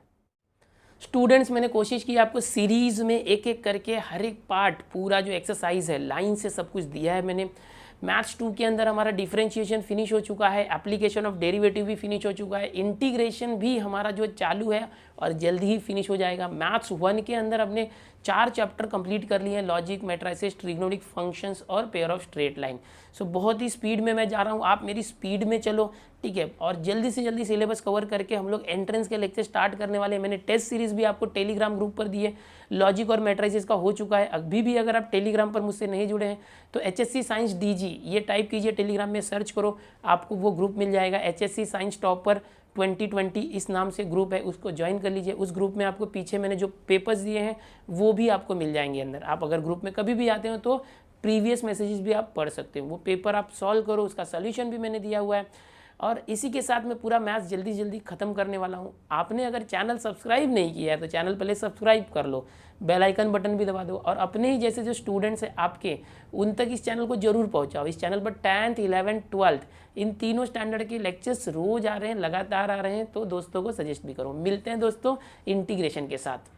स्टूडेंट्स, मैंने कोशिश की आपको सीरीज में एक एक करके हर एक पार्ट, पूरा जो एक्सरसाइज है लाइन से सब कुछ दिया है मैंने। मैथ्स 2 के अंदर हमारा डिफरेंशिएशन फिनिश हो चुका है, एप्लीकेशन ऑफ डेरिवेटिव भी फिनिश हो चुका है, इंटीग्रेशन भी हमारा जो चालू है और जल्दी ही फिनिश हो जाएगा। मैथ्स 1 के अंदर अपने 4 चैप्टर कंप्लीट कर लिए हैं, लॉजिक, मैट्रिसेस, ट्रिग्नोमेट्रिक फंक्शंस और पेयर ऑफ स्ट्रेट लाइन। सो बहुत ही स्पीड में मैं जा रहा हूँ, आप मेरी स्पीड में चलो, ठीक है, और जल्दी से जल्दी सिलेबस कवर करके हम लोग एंट्रेंस के लेक्चर स्टार्ट करने वाले हैं। मैंने टेस्ट सीरीज भी आपको टेलीग्राम ग्रुप पर दी है, लॉजिक और मैट्रिसेस का हो चुका है। अभी भी अगर आप टेलीग्राम पर मुझसे नहीं जुड़े हैं तो HSC साइंस DG ये टाइप कीजिए, टेलीग्राम में सर्च करो, आपको वो ग्रुप मिल जाएगा। HSC साइंस टॉपर 2020 इस नाम से ग्रुप है, उसको ज्वाइन कर लीजिए। उस ग्रुप में आपको पीछे मैंने जो पेपर्स दिए हैं वो भी आपको मिल जाएंगे अंदर। आप अगर ग्रुप में कभी भी आते हो तो प्रीवियस मैसेजेस भी आप पढ़ सकते हो, वो पेपर आप सॉल्व करो, उसका सोल्यूशन भी मैंने दिया हुआ है। और इसी के साथ मैं पूरा मैथ्स जल्दी जल्दी ख़त्म करने वाला हूँ। आपने अगर चैनल सब्सक्राइब नहीं किया है तो चैनल पहले सब्सक्राइब कर लो, बेल आइकन बटन भी दबा दो, और अपने ही जैसे जो स्टूडेंट्स हैं आपके, उन तक इस चैनल को जरूर पहुँचाओ। इस चैनल पर 10th, 11th, 12th इन तीनों स्टैंडर्ड के लेक्चर्स रोज आ रहे हैं, लगातार आ रहे हैं, तो दोस्तों को सजेस्ट भी करो। मिलते हैं दोस्तों इंटीग्रेशन के साथ।